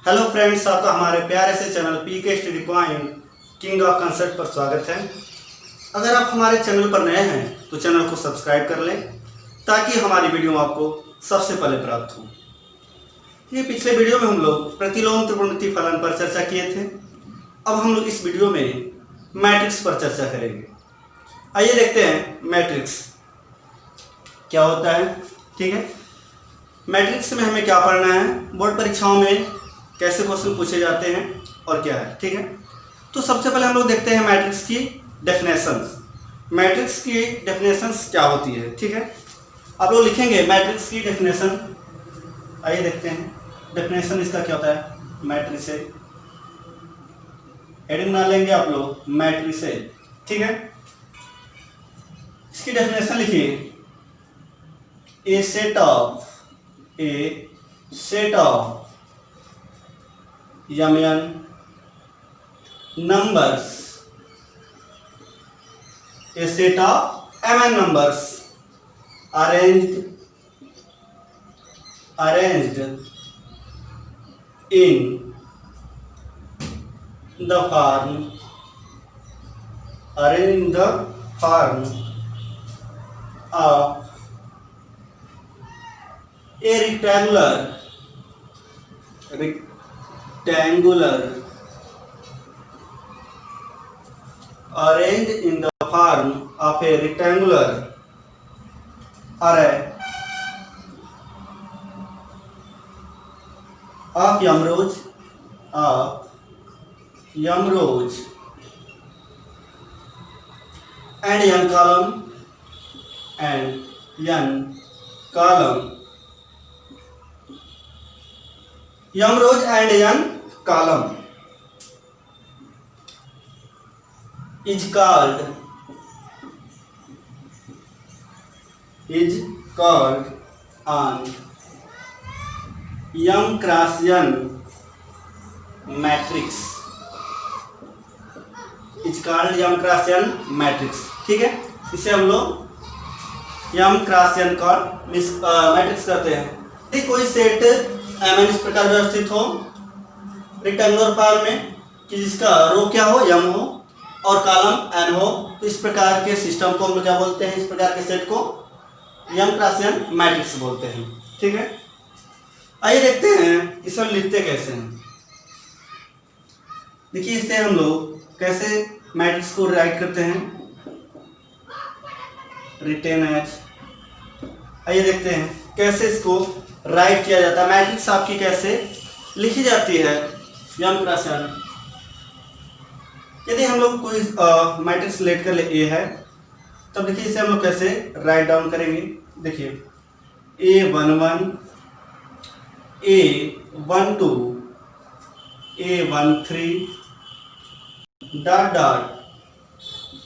Hello friends, आपका हमारे प्यारे से channel PK study point king of concept पर स्वागत है। अगर आप हमारे चैनल पर नए हैं तो चैनल को सब्सक्राइब कर लें ताकि हमारी वीडियो आपको सबसे पहले प्राप्त हो। ये पिछले वीडियो में हम लोग प्रतिलोम त्रिकोणमितीय फलन पर चर्चा किए थे। अब हम लोग इस वीडियो में मैट्रिक्स पर चर्चा करेंगे। आइए देखते हैं मैट्रिक्स क्या होता है। ठीक है, मैट्रिक्स में हमें क्या पढ़ना है, बोर्ड परीक्षाओं में कैसे क्वेश्चन पूछे जाते हैं और क्या है। ठीक है, तो सबसे पहले हम लोग देखते हैं मैट्रिक्स की डेफिनेशंस। मैट्रिक्स की डेफिनेशंस क्या होती है। ठीक है, आप लोग लिखेंगे मैट्रिक्स की डेफिनेशन। आइए देखते हैं डेफिनेशन इसका क्या होता है। मैट्रिक्स हेडिंग ना लेंगे आप लोग, मैट्रिक्स। ठीक है, इसकी डेफिनेशन लिखिए, a set of mn numbers, a set of mn numbers arranged in the form of a rectangular arranged in the form of a rectangular array of m rows and n column m rows and n column is called an m cross n matrix, is called m cross n matrix। ठीक है, इसे हम लोग m cross n का matrix करते हैं। यदि कोई सेट mn इस प्रकार व्यवस्थित हो रेक्टेंगुलर फॉर्म में कि जिसका रो क्या हो, m हो और कॉलम n हो, तो इस प्रकार के सिस्टम को हम लोग क्या बोलते हैं, इस प्रकार के सेट को m क्रॉस n मैट्रिक्स बोलते हैं। ठीक है, आइए देखते हैं इसे लिखते कैसे हैं। देखिए, इससे हम लोग कैसे मैट्रिक्स को राइट करते हैं, रिटेन एज। आइए देखते हैं कैसे इसको राइट किया जाता है, मैट्रिक्स आपकी कैसे लिखी जाती है m क्रॉस n। यदि हम लोग कोई मैट्रिक्स लेट कर ले ए है, तब देखिए इसे हम लोग कैसे राइट डाउन करेंगे। देखिए, A11 A12 A13 dot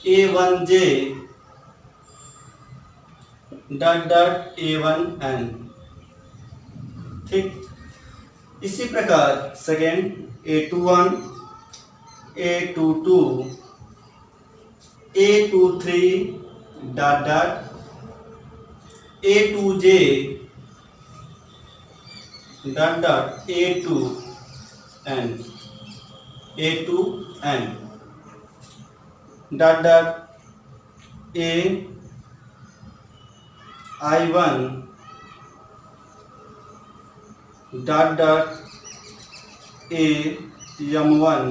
A1J dot A1N। ठीक, इसी प्रकार second A21 A22 A23 dot A2J dot A2N dot AI1 dot AM1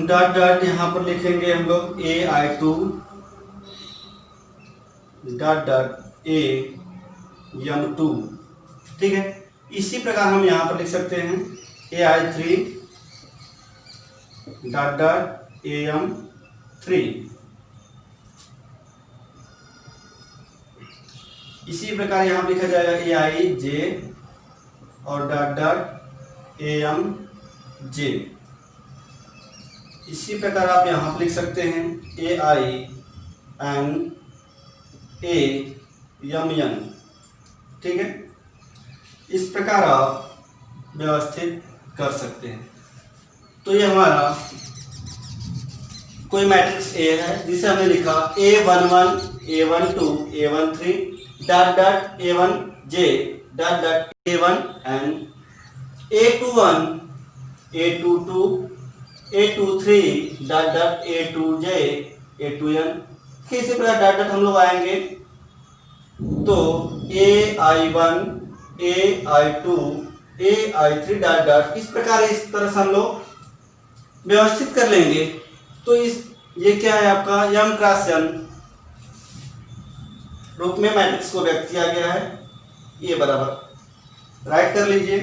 dot यहाँ पर लिखेंगे हम लोग AI2 डॉट AM2। ठीक है, इसी प्रकार हम यहाँ पर लिख सकते हैं AI3 डॉट AM3। इसी प्रकार यहाँ पर लिखा जाएगा AIJ और डॉट AMJ। इसी प्रकार आप यहाँ पर लिख सकते हैं AINAMN। ठीक है, इस प्रकार आप व्यवस्थित कर सकते हैं। तो ये हमारा कोई मैट्रिक्स ए है जिसे हमने लिखा A11 A12 A13 dot dot A1J dot dot A1n, A21, A22, A23 dot dot A2j, A2n, फिर इसी प्रकार डॉट डॉट हम लोग आएंगे तो AI1, AI2, AI3 dot dot, इस प्रकार इस तरह से हम लोग व्यवस्थित कर लेंगे। तो इस ये क्या है आपका m क्रॉस n रूप में मैट्रिक्स को व्यक्त किया गया है। ये बराबर राइट कर लीजिए,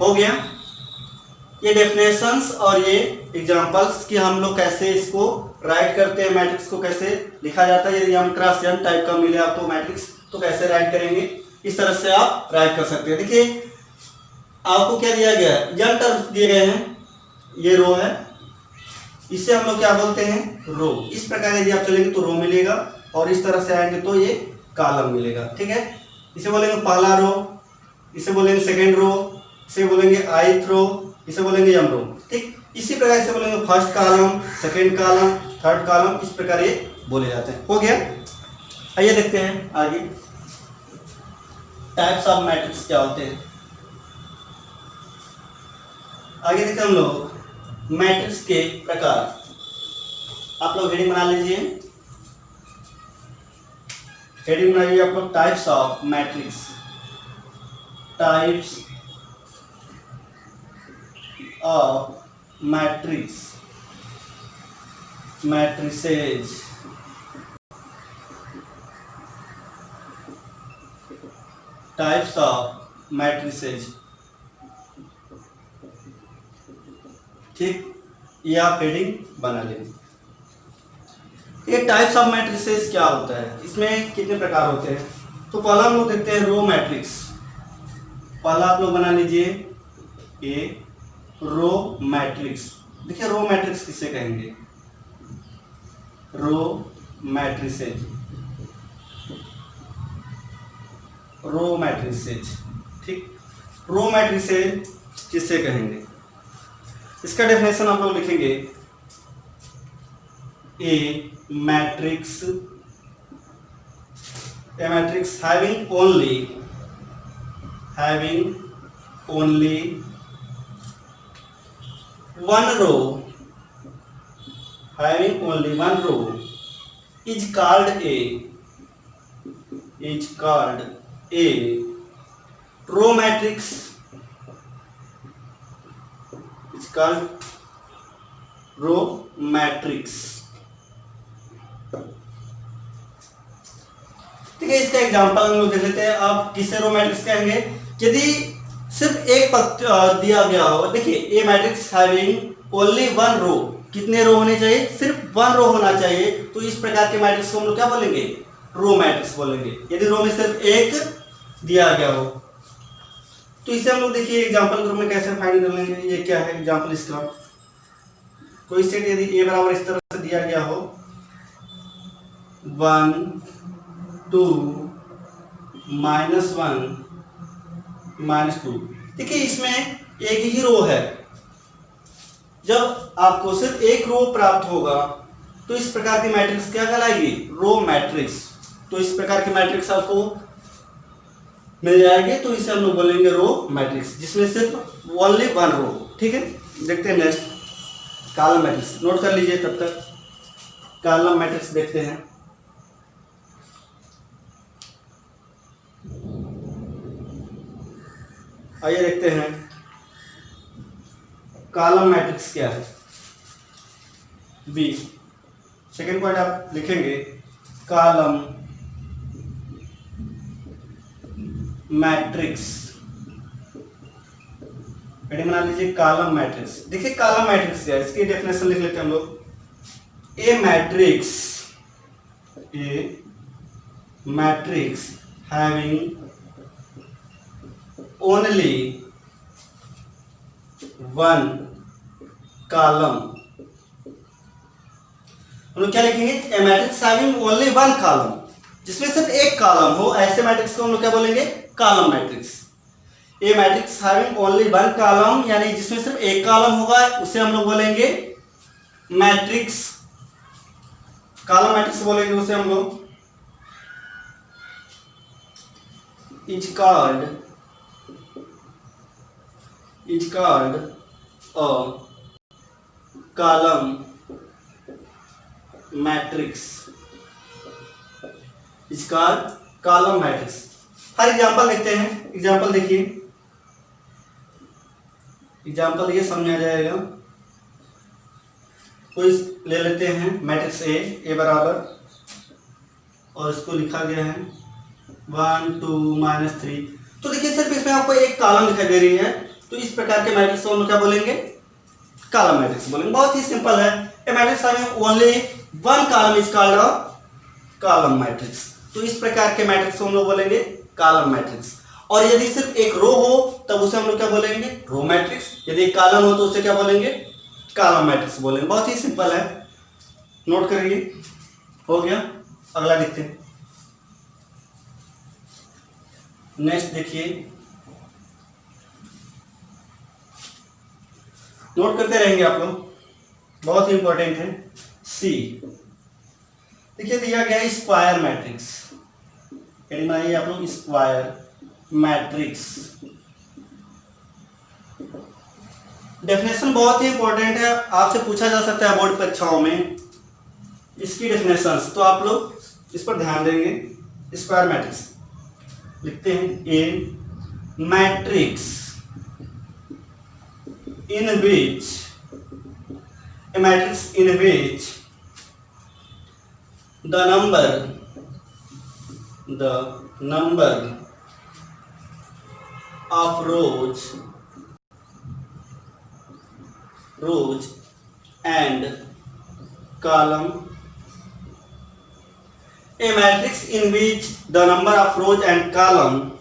हो गया। ये डेफिनेशंस और ये एग्जांपल्स कि हम लोग कैसे इसको राइट करते हैं, मैट्रिक्स को कैसे लिखा जाता है। यदि m क्रॉस n टाइप का मिले आपको मैट्रिक्स तो कैसे राइट करेंगे, इस तरह से आप राइट कर सकते हैं। देखिए आपको क्या दिया गया है, n टर्म्स दिए गए हैं, ये रो है, इसे हम लोग क्या बोलते हैं, रो। इस प्रकार यदि आप चलेंगे तो रो मिलेगा, और इस तरह से आएंगे तो ये कॉलम मिलेगा। ठीक है, इसे बोलेंगे पहला रो, इसे बोलेंगे सेकेंड रो, इसे बोलेंगे ith रो, इसे बोलेंगे m रो। ठीक, इसी प्रकार इसे बोलेंगे first column, second column, third column, इस प्रकार ये बोले जाते हैं। हो गया, आइए देखते हैं आगे टाइप्स ऑफ मैट्रिक्स क्या होते हैं। आगे देखते हैं हम लोग मैट्रिक्स के प्रकार। आप लोग हेडिंग बना लीजिए, हेडिंग बनाइए आप लोग types of matrix, types of matrix, matrices, types of matrices. ठीक, ये आप हेडिंग बना लेंगे। ये टाइप्स ऑफ मैट्रिसेस क्या होता है, इसमें कितने प्रकार होते हैं। तो पहला हम लोग देखते हैं रो मैट्रिक्स। पहला आप लोग बना लीजिए ए रो मैट्रिक्स। देखिए रो मैट्रिक्स किसे कहेंगे, रो मैट्रिसेज, रो मैट्रिसेज। ठीक, रो मैट्रिसेज किसे कहेंगे, इसका डेफिनेशन आप लोग लिखेंगे a matrix having only one row, is called a row matrix, is called row matrix. ठीक है, इसका एग्जांपल हम लोग देख लेते हैं। आप किसे रो मैट्रिक्स कहेंगे, यदि सिर्फ एक पद दिया गया हो। देखिए ए matrix having only one row, कितने रो होने चाहिए, सिर्फ वन रो होना चाहिए। तो इस प्रकार के मैट्रिक्स को हम लोग क्या बोलेंगे, रो मैट्रिक्स बोलेंगे। यदि रो में सिर्फ एक दिया गया हो तो इसे हम लोग देखिए एग्जांपल ग्रुप में कैसे फाइंड कर लेंगे। ये क्या है एग्जांपल इसका, कोई सेट यदि ए बराबर इस तरह से दिया गया हो 1 2 -1 -2। देखिए इसमें एक ही रो है। जब आपको सिर्फ एक रो प्राप्त होगा तो इस प्रकार की मैट्रिक्स क्या कहलाएगी, रो मैट्रिक्स। तो इस प्रकार की मैट्रिक्स आपको मिल जाएगी तो इसे हम लोग बोलेंगे रो मैट्रिक्स, जिसमें सिर्फ ओनली वन रो। ठीक है, देखते हैं नेक्स्ट कॉलम मैट्रिक्स। नोट कर लीजिए तब तक, कॉलम मैट्रिक्स देखते हैं। आइए देखते हैं कॉलम मैट्रिक्स क्या है। बी सेकेंड पॉइंट आप लिखेंगे कॉलम मैट्रिक्स। हेडिंग बना लीजिए कॉलम मैट्रिक्स। देखिए कॉलम मैट्रिक्स क्या है, इसकी डेफिनेशन लिख लेते हैं हम लोग। A matrix having only one column. हम लोग क्या लिखेंगे, a matrix having only one column, जिसमें सिर्फ एक कॉलम हो, ऐसे मैट्रिक्स को हम लोग क्या बोलेंगे, column matrix. A matrix having only one column, यानी जिसमें सिर्फ एक कॉलम होगा, उसे हम लोग बोलेंगे मैट्रिक्स, कॉलम मैट्रिक्स बोलेंगे उसे हम लोग। is called a column matrix. is called column matrix. Her example देखते हैं. एग्जाम्पल देखिए, एग्जाम्पल ये समझा जाएगा. तो इस ले लेते हैं मैट्रिक्स ए बराबर, और इसको लिखा गया है 1 2 -3. तो देखिए सिर्फ इसमें आपको एक कॉलम दिखाई दे रही है, तो इस प्रकार के मैट्रिक्स को हम क्या बोलेंगे? कॉलम मैट्रिक्स बोलेंगे. बहुत ही सिंपल है. ए matrix having only one column is called a column matrix. तो इस प्रकार के मैट्रिक्स को हम लोग बोलेंगे कॉलम मैट्रिक्स. और यदि सिर्फ एक रो हो तब उसे हम लोग क्या बोलेंगे? Row matrix. यदि एक कॉलम हो तो उसे क्या बोलेंगे? कॉलम मैट्रिक्स बोलेंगे. बहुत ही सिंपल है, नोट करिए. हो गया. अगला देखते हैं. नेक्स्ट देखिए, नोट करते रहेंगे आप लोग, बहुत ही इंपॉर्टेंट है. सी देखिए दिया गया है स्क्वायर मैट्रिक्स. बनाइए आप लोग स्क्वायर मैट्रिक्स. डेफिनेशन बहुत ही इंपॉर्टेंट है, आपसे पूछा जा सकता है बोर्ड परीक्षाओं में इसकी डेफिनेशंस, तो आप लोग इस पर ध्यान देंगे. स्क्वायर मैट्रिक्स लिखते हैं. ए matrix in which the number of rows and column. A matrix in which the number of rows and column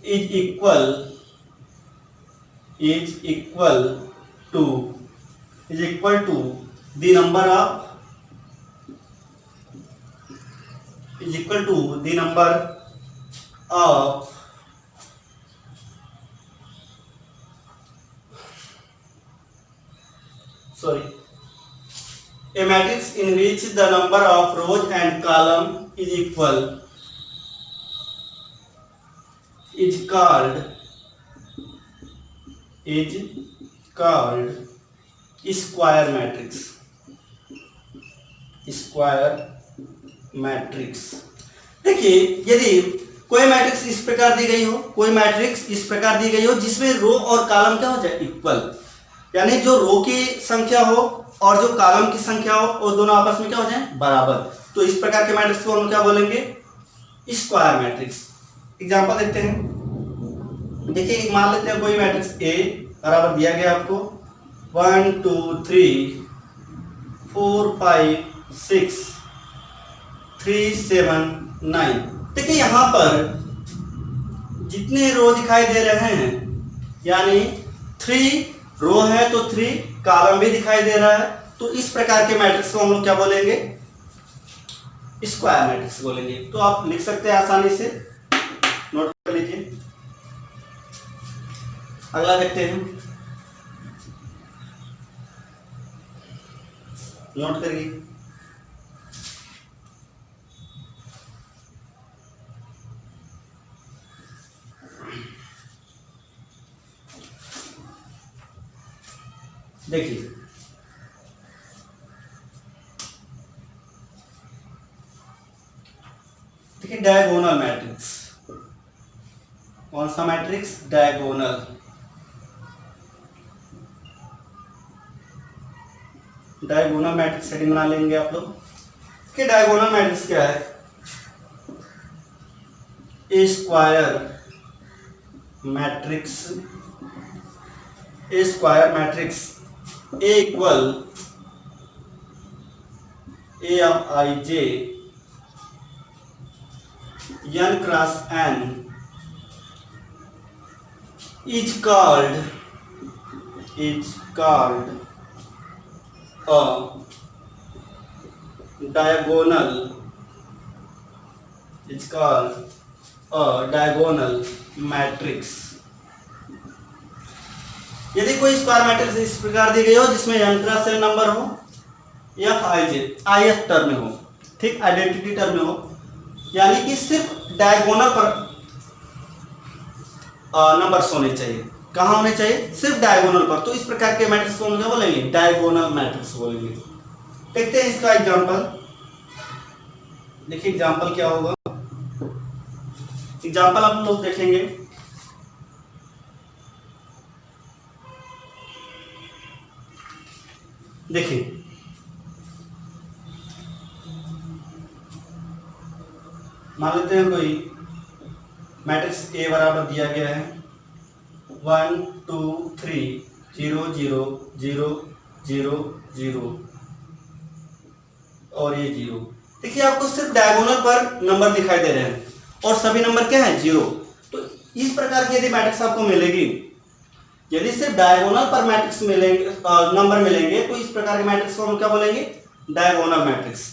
is equal to the number of a matrix in which the number of rows and column is equal is called square matrix. Square matrix. देखिए यदि कोई matrix इस प्रकार दी गई हो, जिसमें रो और column क्या हो जाए? इक्वल. यानी जो रो की संख्या हो और जो कॉलम की संख्या हो वो दोनों आपस में क्या हो जाए? बराबर. तो इस प्रकार के मैट्रिक्स को हम क्या बोलेंगे? Square matrix. एग्जांपल देखते हैं. देखिए मान लेते हैं कोई मैट्रिक्स ए बराबर दिया गया आपको 1 2 3 4 5 6 3 7 9. देखिए यहाँ पर जितने रो दिखाई दे रहे हैं, यानी 3 रो है तो 3 कॉलम भी दिखाई दे रहा है, तो इस प्रकार के मैट्रिक्स को हम लोग क्या बोलेंगे? स्क्वायर मैट्रिक्स बोलेंगे. तो आप लिख सकते हैं आसानी से, नोट कर लीजिए. अगला देखते हैं, नोट करिए. देखिए डायगोनल मैट्रिक्स. कौन सा matrix? Diagonal. Diagonal matrix setting बना लेंगे आप लोग कि डायगोनल मैट्रिक्स क्या है? A square matrix A equal A of I J n cross n is called a diagonal matrix. यदि कोई स्क्वायर मैट्रिक्स इस प्रकार दी गई हो जिसमें n क्रॉस n नंबर हो या ith टर्म में हो, ठीक, आइडेंटिटी टर्म में हो, यानी कि सिर्फ डायगोनल पर नंबर्स होने चाहिए। कहाँ होने चाहिए? सिर्फ डायगोनल पर। तो इस प्रकार के मैट्रिक्स को हम क्या बोलेंगे? डायगोनल मैट्रिक्स बोलेंगे। देखते हैं इसका एग्जांपल। देखिए एग्जांपल क्या होगा। एग्जांपल आप लोग देखेंगे। देखिए मान लेते हैं कोई मैट्रिक्स ए बराबर दिया गया है 1 2 3 0 0 0 0 0 और ये 0। देखिए आपको सिर्फ डायगोनल पर नंबर दिखाई दे रहे हैं और सभी नंबर क्या है? 0। तो इस प्रकार की यदि मैट्रिक्स आपको मिलेगी, यदि सिर्फ डायगोनल पर मैट्रिक्स मिलेंगे, नंबर मिलेंगे, तो इस प्रकार के मैट्रिक्स को हम क्या बोलेंगे? Diagonal matrix.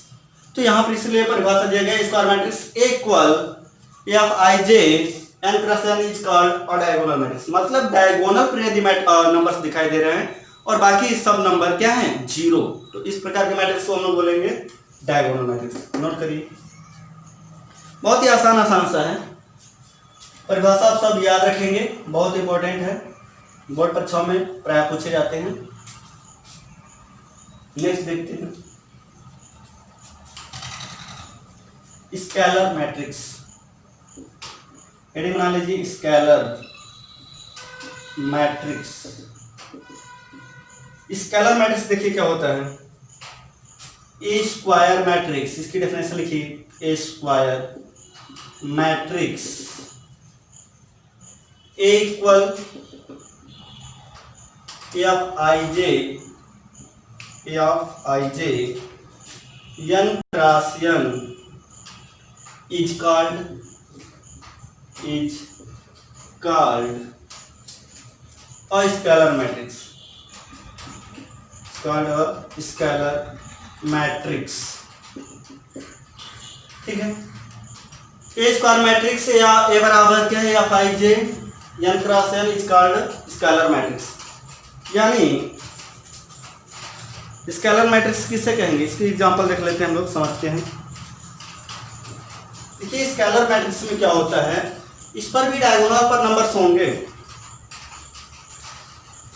तो यहाँ पर इसलिए परिभाषा दिया गया square matrix equal F I J N cross N is called a diagonal matrix. मतलब डायगोनल पर यदि नंबर्स दिखाई दे रहे हैं और बाकी सब नंबर क्या हैं? 0, तो इस प्रकार के मैट्रिक्स को हम लोग बोलेंगे डायगोनल मैट्रिक्स। नोट करिए, बहुत ही आसान सा है। परिभाषा आप सब याद रखेंगे, बहुत इंपॉर्टेंट है, बोर्ड परीक्षा में प्राय पूछे जाते हैं। नेक्स्ट देखते हैं स्केलर मैट्रिक्स। हेडिंग बना लीजिए स्केलर मैट्रिक्स। स्केलर मैट्रिक्स देखिए क्या होता है? ए स्क्वायर मैट्रिक्स, इसकी डेफिनेशन लिखिए। A square matrix A equal F I J N cross N is called a scalar matrix. It's called a scalar matrix. ठीक है। ए स्क्वायर मैट्रिक्स या ए बराबर क्या है? F I J N cross N is called scalar matrix. यानी scalar matrix किसे कहेंगे? इसकी एग्जांपल देख लेते हैं, हम लोग समझते हैं। देखिए स्केलर मैट्रिक्स में क्या होता है, इस पर भी डायगोनल पर नंबर्स होंगे।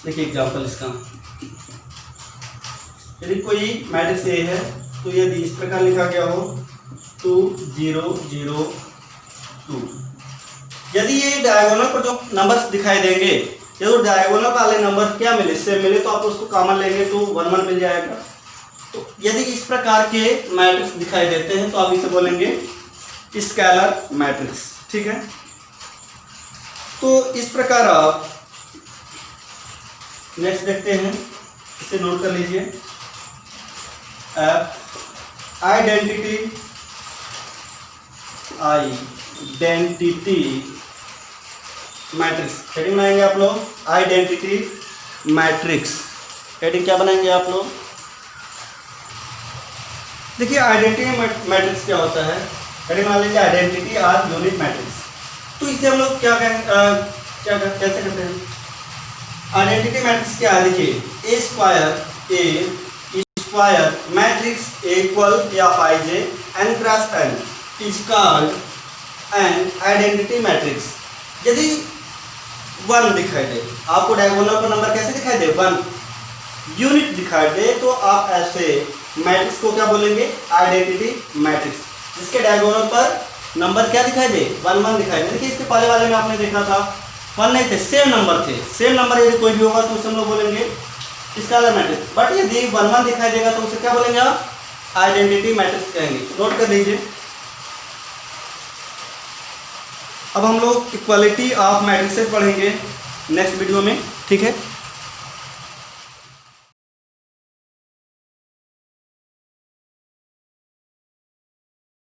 देखिए एग्जांपल इसका, यदि कोई मैट्रिक्स ए है तो यदि इस प्रकार लिखा गया हो 2 0 0 2, यदि ये डायगोनल पर जो नंबर्स दिखाई देंगे, यदि डायगोनल वाले नंबर क्या मिले, सेम मिले, तो आप उसको कॉमन लेंगे तो 1 1 मिल जाएगा। तो यदि इस प्रकार के मैट्रिक्स दिखाई देते हैं तो आप इसे बोलेंगे स्केलर मैट्रिक्स। ठीक है। तो इस प्रकार आप नेक्स्ट देखते हैं, इसे नोट कर लीजिए। Identity matrix. हेडिंग बनाएंगे आप लोग आइडेंटिटी मैट्रिक्स। हेडिंग क्या बनाएंगे आप लोग? देखिए आइडेंटिटी मैट्रिक्स क्या होता है। हेडिंग बना लीजिए आइडेंटिटी आर यूनिट मैट्रिक्स। तो इसे हम लोग क्या कैसे करते हैं? आइडेंटिटी मैट्रिक्स क्या है? देखिए a square matrix equal F I J N cross N is called an identity matrix. यदि 1 दिखाई दे, आपको डायगोनल पर नंबर कैसे दिखाई दे? 1 यूनिट दिखाई दे, तो आप ऐसे मैट्रिक्स को क्या बोलेंगे? Identity matrix. जिसके डायगोनल पर नंबर क्या दिखाई दे? 1 1 दिखाई दे। देखिए इसके पहले वाले में आपने देखा था 1 नहीं थे, सेम नंबर थे। सेम नंबर यदि कोई भी होगा तो उसे हम लोग बोलेंगे स्केलर मैट्रिक्स। बट यदि 1 1 दिखाई देगा तो उसे क्या बोलेंगे आप? आइडेंटिटी मैट्रिक्स कहेंगे। नोट कर लीजिए। अब हम लोग इक्वालिटी ऑफ मैट्रिक्सेस पढ़ेंगे नेक्स्ट वीडियो में। ठीक है।